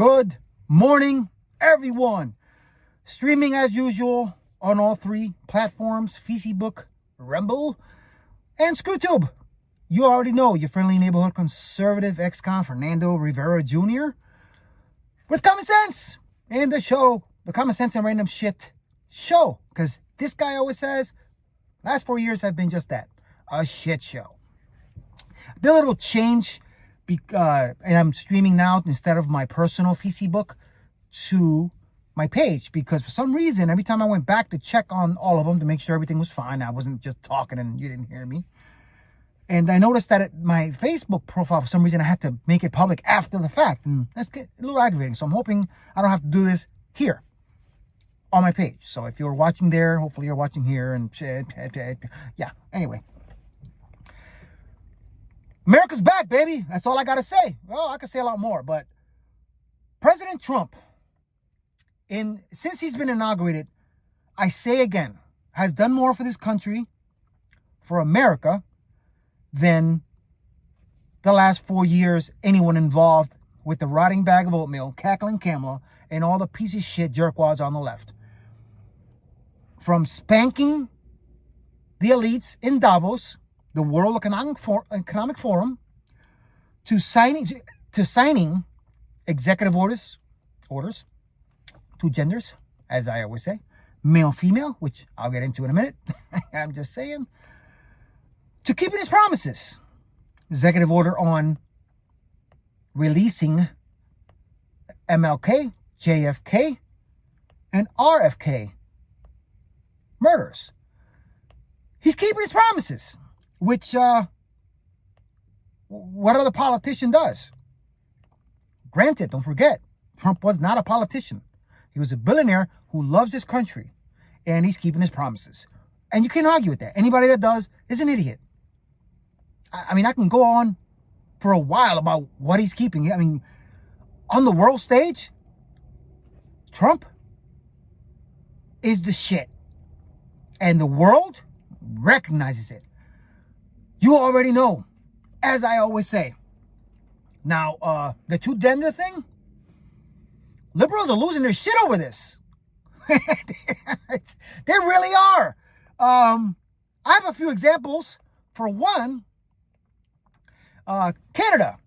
Good morning, everyone. Streaming as usual on all three platforms, Facebook, Rumble, and ScrewTube. You already know your friendly neighborhood conservative ex-con Fernando Rivera Jr. with Common Sense and the show, the Common Sense and Random Shit show. Because this guy always says, last 4 years have been just that, a shit show. The little change, and I'm streaming now instead of my personal Facebook to my page, because for some reason, every time I went back to check on all of them to make sure everything was fine, I wasn't just talking and you didn't hear me. And I noticed that my Facebook profile, for some reason, I had to make it public after the fact. And that's a little aggravating. So I'm hoping I don't have to do this here on my page. So if you're watching there, hopefully you're watching here. And yeah, anyway. America's back, baby. That's all I got to say. Well, I could say a lot more. But President Trump, since he's been inaugurated, I say again, has done more for this country, for America, than the last 4 years anyone involved with the rotting bag of oatmeal, cackling Kamala, and all the piece of shit jerkwads on the left. From spanking the elites in Davos, the World Economic Forum, to signing executive orders, two genders, as I always say, male, female, which I'll get into in a minute. I'm just saying. To keeping his promises. Executive order on releasing MLK, JFK, and RFK murders. He's keeping his promises, which what other politician does? Granted, don't forget, Trump was not a politician. He was a billionaire who loves his country, and he's keeping his promises. And you can't argue with that. Anybody that does is an idiot. I mean, I can go on for a while about what he's keeping. I mean, on the world stage, Trump is the shit. And the world recognizes it. You already know, as I always say. Now, the two-gender thing, liberals are losing their shit over this. They really are. I have a few examples. For one, Canada.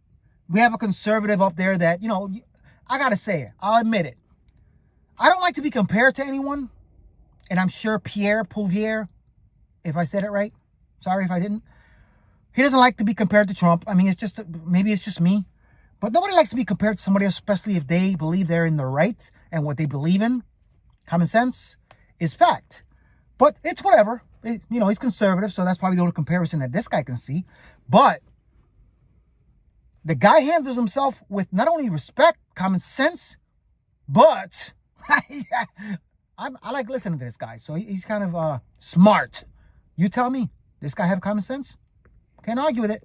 We have a conservative up there that, I got to say it. I'll admit it. I don't like to be compared to anyone. And I'm sure Pierre Poilievre, if I said it right, sorry if I didn't. He doesn't like to be compared to Trump. I mean, maybe it's just me. But nobody likes to be compared to somebody else, especially if they believe they're in the right and what they believe in. Common sense is fact. But it's whatever. He's conservative, so that's probably the only comparison that this guy can see. But the guy handles himself with not only respect, common sense, but I like listening to this guy. So he's kind of smart. You tell me, this guy have common sense? Can't argue with it.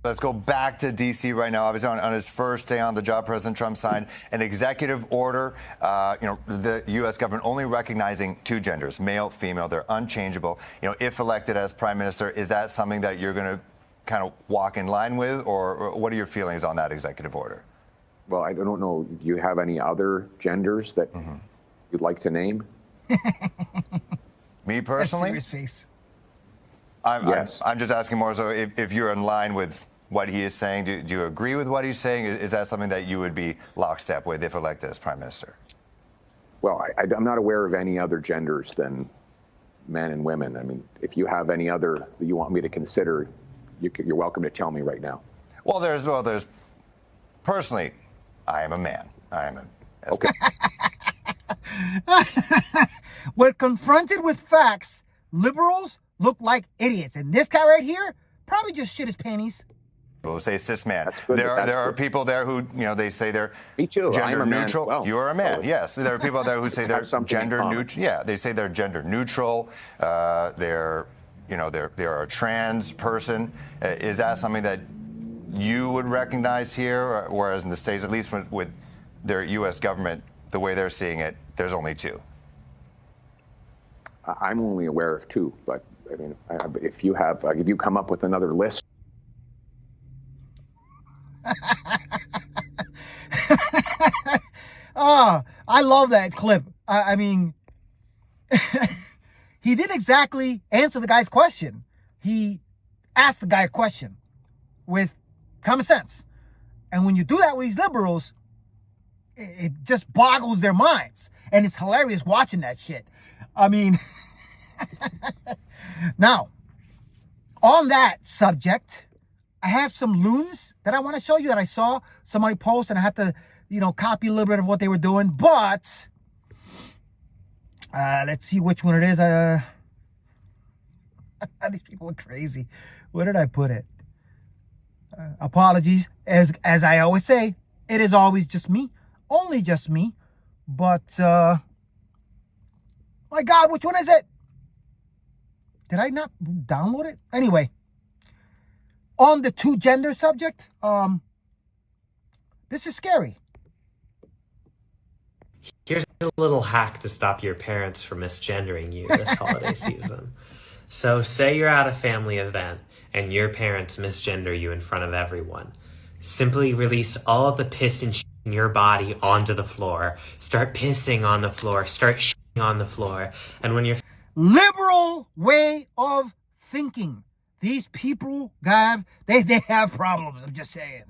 Let's go back to D.C. right now. Obviously, on his first day on the job, President Trump signed an executive order. The U.S. government only recognizing two genders, male, female. They're unchangeable. If elected as prime minister, is that something that you're going to kind of walk in line with, or what are your feelings on that executive order? Well, I don't know. Do you have any other genders that you'd like to name? Me personally? That's serious face. Yes. I'm just asking more so if you're in line with what he is saying. Do you agree with what he's saying? Is that something that you would be lockstep with if elected as prime minister? Well, I'm not aware of any other genders than men and women. I mean, if you have any other that you want me to consider, you're welcome to tell me right now. Well, there's personally, I am a man. Okay. When confronted with facts, liberals look like idiots. And this guy right here probably just shit his panties. We'll say cis man. There are people there who, they say they're Me too. gender neutral. Well, you are a man, yes. There are people there who say they're gender neutral. Yeah, they say they're gender neutral. They're a trans person. Is that something that you would recognize here? Whereas in the States, at least with their U.S. government, the way they're seeing it, there's only two. I'm only aware of two, but I mean, if you come up with another list. I love that clip. I mean, he didn't exactly answer the guy's question. He asked the guy a question with common sense. And when you do that with these liberals, it just boggles their minds. And it's hilarious watching that shit. I mean, now, on that subject, I have some loons that I want to show you that I saw somebody post, and I had to, copy a little bit of what they were doing. But let's see which one it is. These people are crazy. Where did I put it? Apologies. As I always say, it is always just me. Only just me. But, my God, which one is it? Did I not download it? Anyway, on the two gender subject, this is scary. Here's a little hack to stop your parents from misgendering you this holiday season. So say you're at a family event and your parents misgender you in front of everyone. Simply release all of the piss and shit in your body onto the floor. Start pissing on the floor. Start shitting on the floor. And when you're... Liberal way of thinking. These people they have problems. I'm just saying.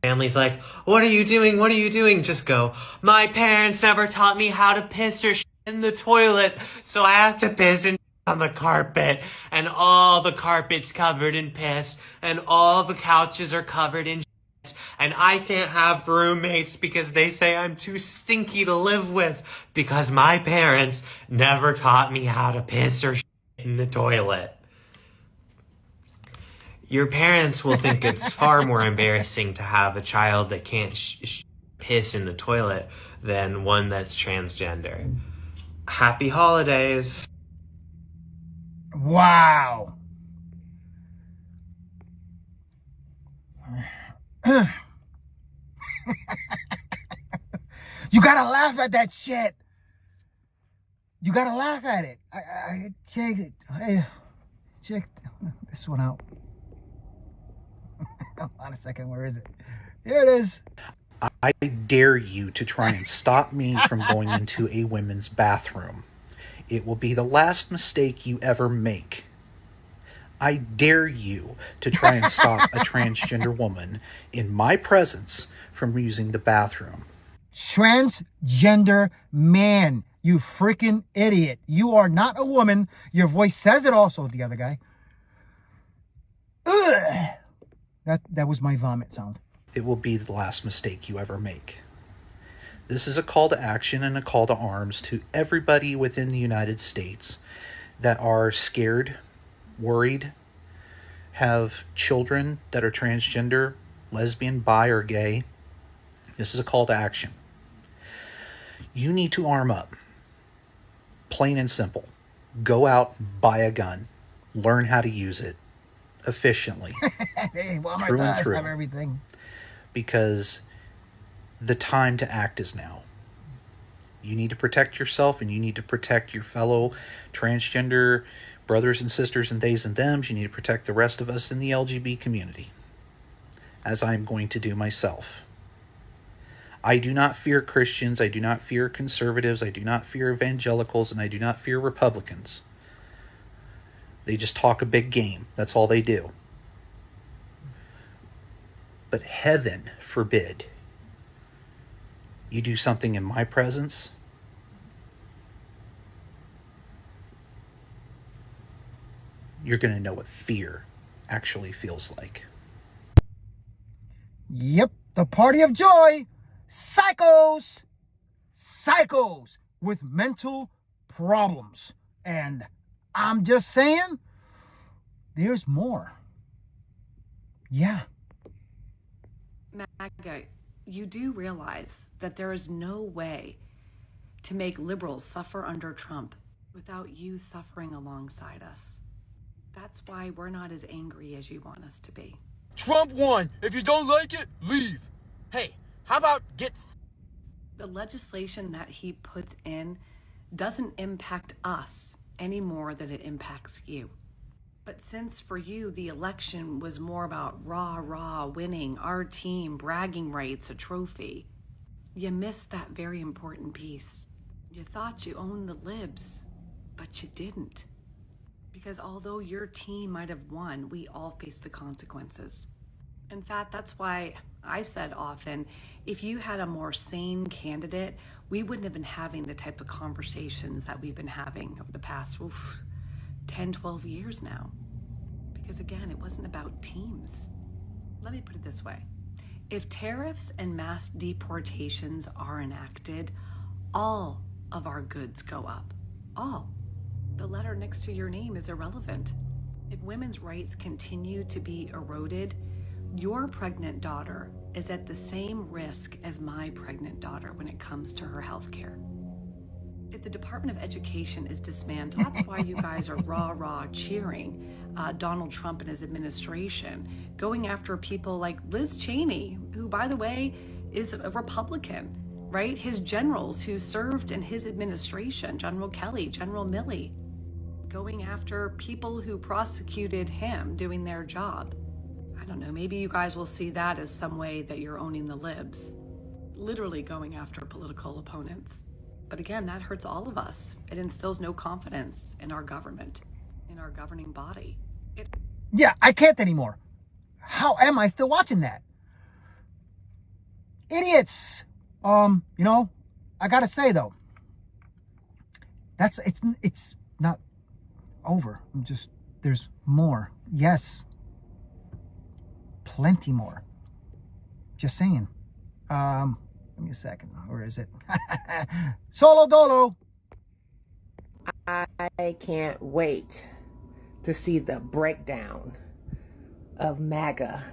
Family's like, what are you doing? What are you doing? Just go, my parents never taught me how to piss or shit in the toilet, so I have to piss and on the carpet, and all the carpet's covered in piss, and all the couches are covered in shit, and I can't have roommates because they say I'm too stinky to live with because my parents never taught me how to piss or shit in the toilet. Your parents will think it's far more embarrassing to have a child that can't piss in the toilet than one that's transgender. Happy holidays. Wow. You gotta laugh at that shit. You gotta laugh at it. I checked it. Check this one out. Hold on a second, where is it? Here it is. I dare you to try and stop me from going into a women's bathroom. It will be the last mistake you ever make. I dare you to try and stop a transgender woman in my presence from using the bathroom. Transgender man, you freaking idiot. You are not a woman. Your voice says it also, the other guy. Ugh. That was my vomit sound. It will be the last mistake you ever make. This is a call to action and a call to arms to everybody within the United States that are scared, worried, have children that are transgender, lesbian, bi, or gay. This is a call to action. You need to arm up. Plain and simple. Go out, buy a gun. Learn how to use it efficiently. Hey, Walmart through and does through. have everything. Because the time to act is now. You need to protect yourself, and you need to protect your fellow transgender brothers and sisters and theys and thems. You need to protect the rest of us in the LGBT community, as I'm going to do myself. I do not fear Christians. I do not fear conservatives. I do not fear evangelicals, and I do not fear Republicans. They just talk a big game. That's all they do. But heaven forbid you do something in my presence. You're going to know what fear actually feels like. Yep, the party of joy. Psychos. Psychos with mental problems. And I'm just saying, there's more. Yeah. MAGA, you do realize that there is no way to make liberals suffer under Trump without you suffering alongside us. That's why we're not as angry as you want us to be. Trump won. If you don't like it, leave. Hey, how about get... The legislation that he puts in doesn't impact us any more than it impacts you. But since for you the election was more about rah-rah winning, our team, bragging rights, a trophy, You missed that very important piece. You thought you owned the libs, but you didn't. Because although your team might have won, we all face the consequences. In fact, that's why I said often, if you had a more sane candidate, we wouldn't have been having the type of conversations that we've been having over the past 10, 12 years now. Because again, it wasn't about teams. Let me put it this way. If tariffs and mass deportations are enacted, all of our goods go up. All. The letter next to your name is irrelevant. If women's rights continue to be eroded, your pregnant daughter is at the same risk as my pregnant daughter when it comes to her health care. If the Department of Education is dismantled, that's why you guys are rah-rah cheering Donald Trump and his administration, going after people like Liz Cheney, who, by the way, is a Republican, right? His generals who served in his administration, General Kelly, General Milley, going after people who prosecuted him doing their job. I don't know, maybe you guys will see that as some way that you're owning the libs, literally going after political opponents. But again, that hurts all of us. It instills no confidence in our government, in our governing body. Yeah, I can't anymore. How am I still watching that? Idiots. You know, I gotta say though, it's not over. There's more. Yes. Plenty more. Just saying. Give me a second. Where is it? Solo Dolo. I can't wait to see the breakdown of MAGA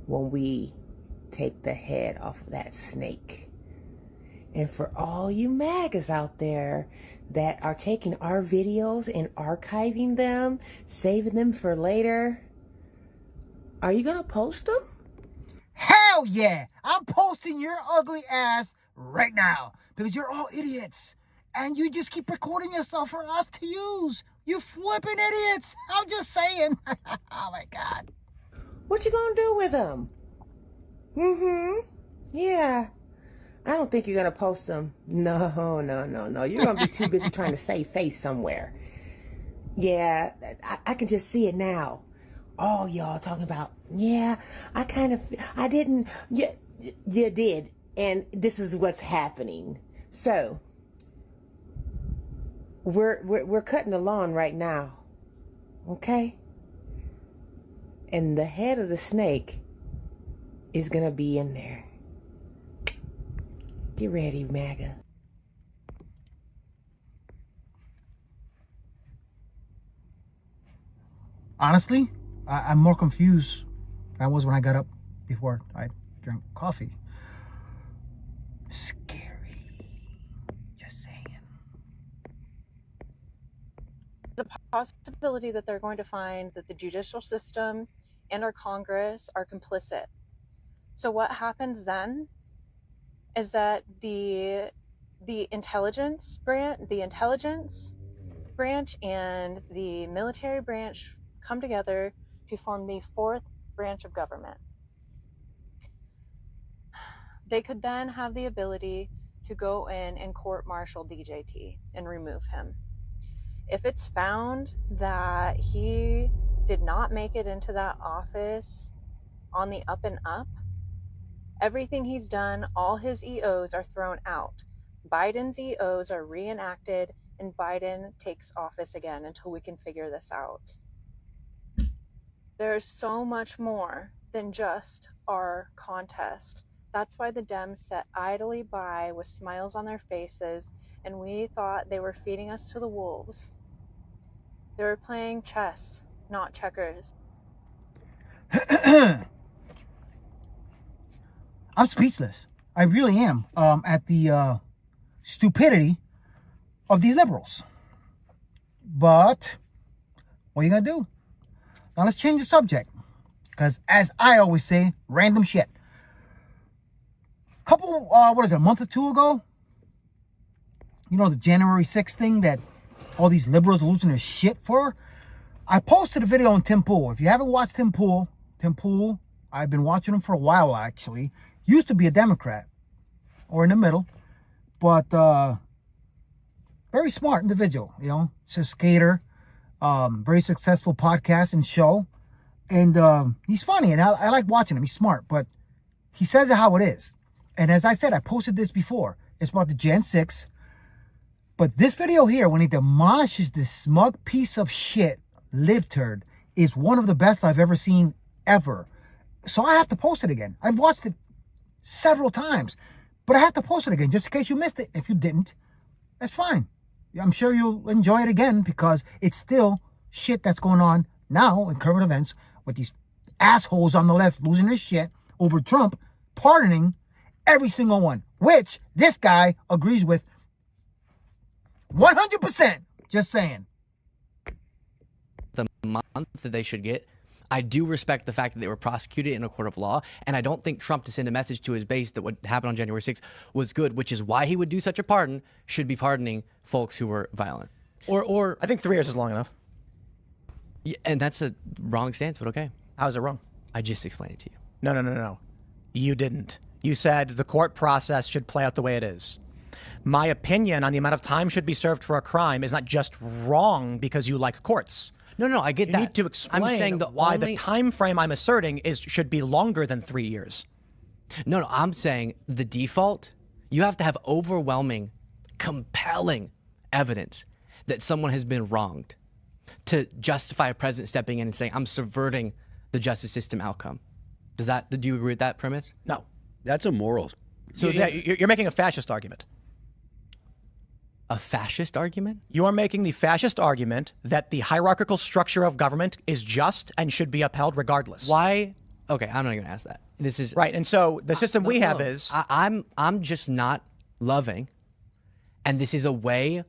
when we take the head off of that snake. And for all you MAGAs out there that are taking our videos and archiving them, saving them for later, are you going to post them? Hell yeah! I'm posting your ugly ass right now because you're all idiots and you just keep recording yourself for us to use. You flipping idiots! I'm just saying. Oh my God. What you gonna do with them? Yeah. I don't think you're gonna post them. No. You're gonna be too busy trying to save face somewhere. Yeah, I can just see it now. All y'all talking about, yeah, I didn't, yeah, you did. And this is what's happening. So, we're cutting the lawn right now. Okay? And the head of the snake is going to be in there. Get ready, MAGA. Honestly, I'm more confused than I was when I got up before I drank coffee. Scary. Just saying. The possibility that they're going to find that the judicial system and our Congress are complicit. So what happens then is that the intelligence branch and the military branch come together to form the fourth branch of government. They could then have the ability to go in and court-martial DJT and remove him. If it's found that he did not make it into that office on the up and up, everything he's done, all his EOs are thrown out. Biden's EOs are reenacted and Biden takes office again until we can figure this out. There's so much more than just our contest. That's why the Dems sat idly by with smiles on their faces, and we thought they were feeding us to the wolves. They were playing chess, not checkers. I'm speechless. I really am. At the stupidity of these liberals. But what are you gonna do? Now let's change the subject, because as I always say, random shit. A month or two ago, you know, the January 6th thing that all these liberals are losing their shit for? I posted a video on Tim Pool. If you haven't watched Tim Pool, I've been watching him for a while actually. Used to be a Democrat. or in the middle. But very smart individual, you know. He's a skater, very successful podcast and show. And he's funny, and I like watching him. He's smart, but he says it how it is. And as I said, I posted this before. It's about the Gen 6. But this video here, when he demolishes this smug piece of shit, libturd, is one of the best I've ever seen, ever. So I have to post it again. I've watched it several times, but I have to post it again just in case you missed it. If you didn't, that's fine. I'm sure you'll enjoy it again because it's still shit that's going on now in current events with these assholes on the left losing their shit over Trump pardoning every single one, which this guy agrees with 100%. Just saying. The month that they should get. I do respect the fact that they were prosecuted in a court of law, and I don't think Trump, to send a message to his base that what happened on January 6th was good, which is why he would do such a pardon, should be pardoning folks who were violent. Or I think 3 years is long enough. Yeah, and that's a wrong stance, but okay. How is it wrong? I just explained it to you. No. You didn't. You said the court process should play out the way it is. My opinion on the amount of time should be served for a crime is not just wrong because you like courts. No, I get that. You need to explain I'm saying why the time frame I'm asserting should be longer than 3 years. No, I'm saying the default, you have to have overwhelming, compelling evidence that someone has been wronged to justify a president stepping in and saying, I'm subverting the justice system outcome. Do you agree with that premise? No. That's immoral. So you're making a fascist argument. A fascist argument? You are making the fascist argument that the hierarchical structure of government is just and should be upheld regardless. Why? Okay, I'm not going to ask that. This is right. And so the system we have is I'm just not loving, and this is a way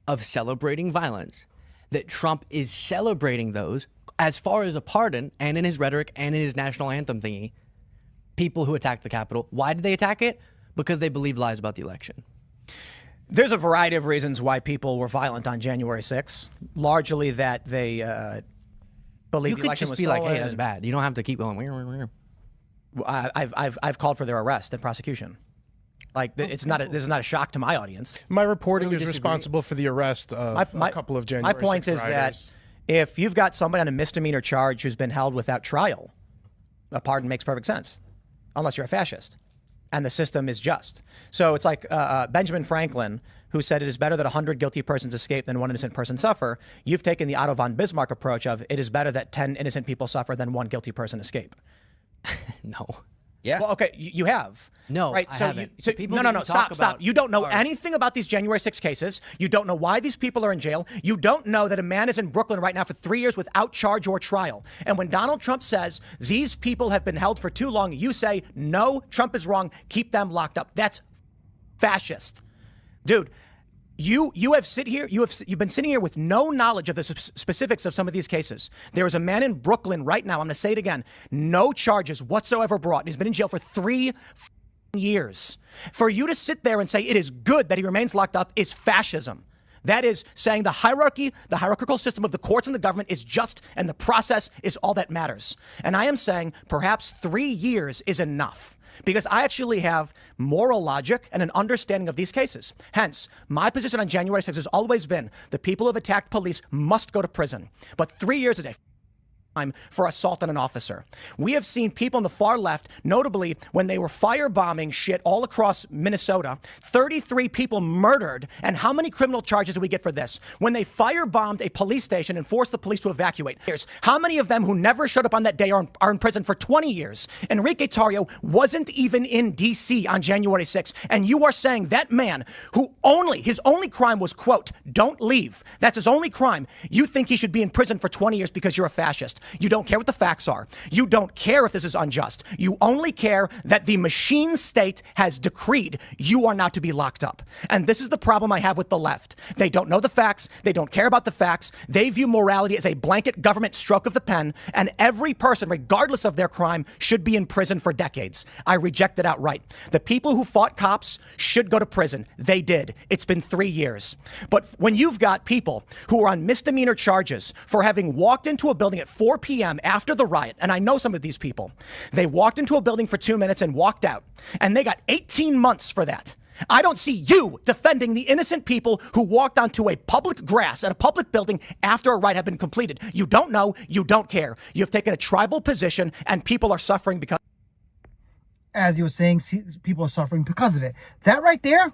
of celebrating violence, that Trump is celebrating those as far as a pardon and in his rhetoric and in his national anthem thingy, people who attacked the Capitol. Why did they attack it? Because they believed lies about the election. There's a variety of reasons why people were violent on January 6th. Largely that they believe the election was stolen. You could just be like, hey, that's bad. You don't have to keep going. I've called for their arrest and prosecution. Like, this is not a shock to my audience. My reporting is responsible for the arrest of a couple of January 6th My point is that if you've got somebody on a misdemeanor charge who's been held without trial, a pardon makes perfect sense, unless you're a fascist. And the system is just. So it's like Benjamin Franklin, who said it is better that 100 guilty persons escape than one innocent person suffer. You've taken the Otto von Bismarck approach of it is better that 10 innocent people suffer than one guilty person escape. No. Yeah. Well, okay, you have. No, right? I so haven't. No, stop. You don't know anything about these January 6 cases. You don't know why these people are in jail. You don't know that a man is in Brooklyn right now for 3 years without charge or trial. And when Donald Trump says these people have been held for too long, you say, no, Trump is wrong. Keep them locked up. That's fascist. Dude, you've been sitting here with no knowledge of the specifics of some of these cases. There is a man in Brooklyn right now, I'm going to say it again, no charges whatsoever brought. And he's been in jail for 3 years. For you to sit there and say it is good that he remains locked up is fascism. That is saying the hierarchical system of the courts and the government is just, and the process is all that matters. And I am saying perhaps 3 years is enough, because I actually have moral logic and an understanding of these cases. Hence, my position on January 6th has always been the people who have attacked police must go to prison. But 3 years is a time for assault on an officer. We have seen people on the far left, notably when they were firebombing shit all across Minnesota, 33 people murdered. And how many criminal charges do we get for this? When they firebombed a police station and forced the police to evacuate. How many of them who never showed up on that day are in prison for 20 years? Enrique Tarrio wasn't even in D.C. on January 6th. And you are saying that man who his only crime was, quote, don't leave. That's his only crime. You think he should be in prison for 20 years because you're a fascist. You don't care what the facts are. You don't care if this is unjust. You only care that the machine state has decreed you are not to be locked up. And this is the problem I have with the left. They don't know the facts. They don't care about the facts. They view morality as a blanket government stroke of the pen, and every person, regardless of their crime, should be in prison for decades. I reject it outright. The people who fought cops should go to prison. They did. It's been 3 years. But when you've got people who are on misdemeanor charges for having walked into a building at 4 4 p.m. after the riot, and I know some of these people, they walked into a building for 2 minutes and walked out, and they got 18 months for that. I don't see you defending the innocent people who walked onto a public grass at a public building after a riot had been completed. You don't know, you don't care. You've taken a tribal position, and people are suffering because... As you were saying, people are suffering because of it. That right there,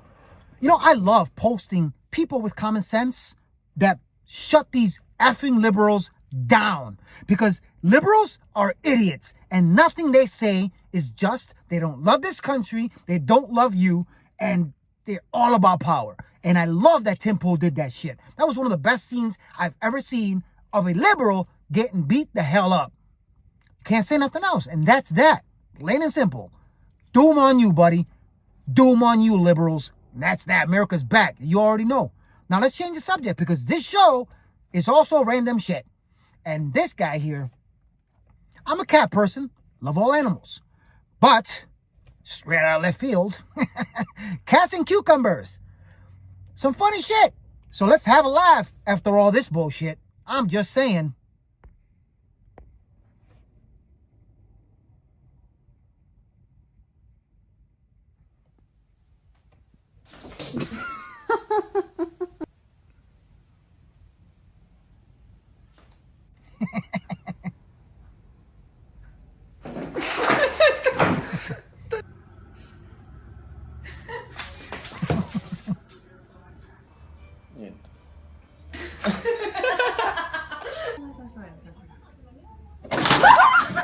you know, I love posting people with common sense that shut these effing liberals down, because liberals are idiots and nothing they say is just. They don't love this country, they don't love you, and they're all about power. And I love that Tim Pool did that shit. That was one of the best scenes I've ever seen of a liberal getting beat the hell up. Can't say nothing else. And that's that. Plain and simple. Doom on you, buddy. Doom on you, liberals. And that's that. America's back. You already know. Now let's change the subject, because this show is also random shit. And this guy here, I'm a cat person. Love all animals. But... straight out of left field, cats and cucumbers. Some funny shit. So let's have a laugh after all this bullshit. I'm just saying.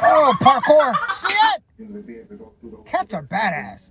Oh, parkour! Shit! Cats are badass.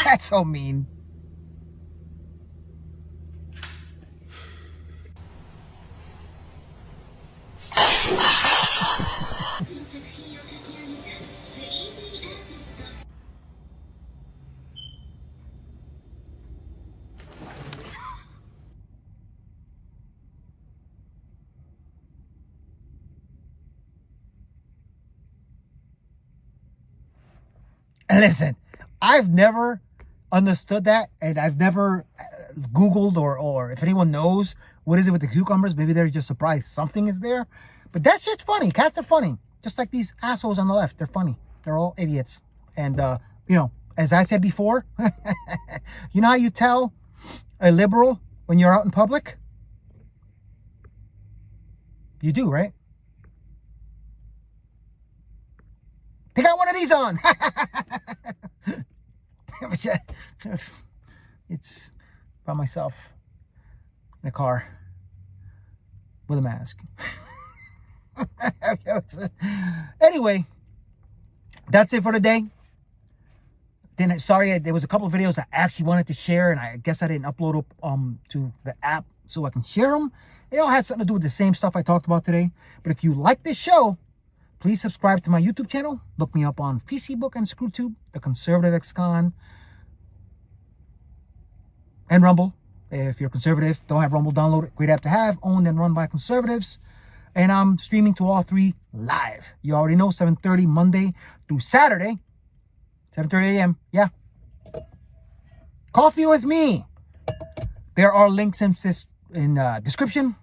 That's so mean. Listen, I've never understood that, and I've never Googled or if anyone knows what is it with the cucumbers, maybe they're just surprised something is there. But that shit's funny. Cats are funny. Just like these assholes on the left. They're funny. They're all idiots. And, you know, as I said before, you know how you tell a liberal when you're out in public? You do, right? They got one of these on. It's by myself in a car with a mask. Anyway, that's it for today. Sorry, there was a couple of videos I actually wanted to share, and I guess I didn't upload to the app so I can share them. They all had something to do with the same stuff I talked about today. But if you like this show, please subscribe to my YouTube channel. Look me up on Facebook and ScrewTube, The Conservative Ex-Con, and Rumble. If you're conservative, don't have Rumble, download it. Great app to have, owned and run by conservatives. And I'm streaming to all three live. You already know, 7:30 Monday through Saturday, 7:30 a.m. Yeah. Coffee with me. There are links in description,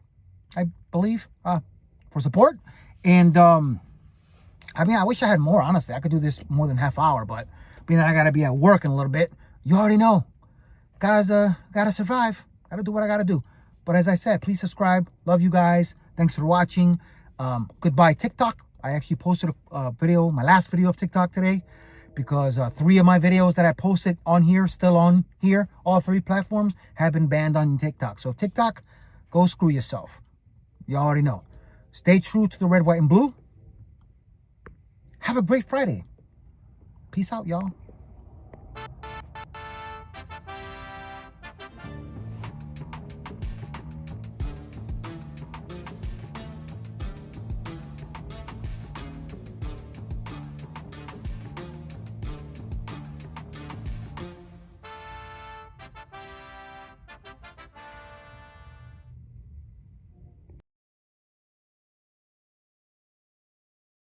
I believe, for support. And I mean, I wish I had more, honestly. I could do this more than half hour, but being that I got to be at work in a little bit, you already know. Guys, gotta survive. Gotta do what I gotta do. But as I said, please subscribe. Love you guys. Thanks for watching. Goodbye, TikTok. I actually posted a video, my last video of TikTok today, because 3 of my videos that I posted on here, still on here, all 3 platforms, have been banned on TikTok. So TikTok, go screw yourself. You already know. Stay true to the red, white, and blue. Have a great Friday. Peace out, y'all.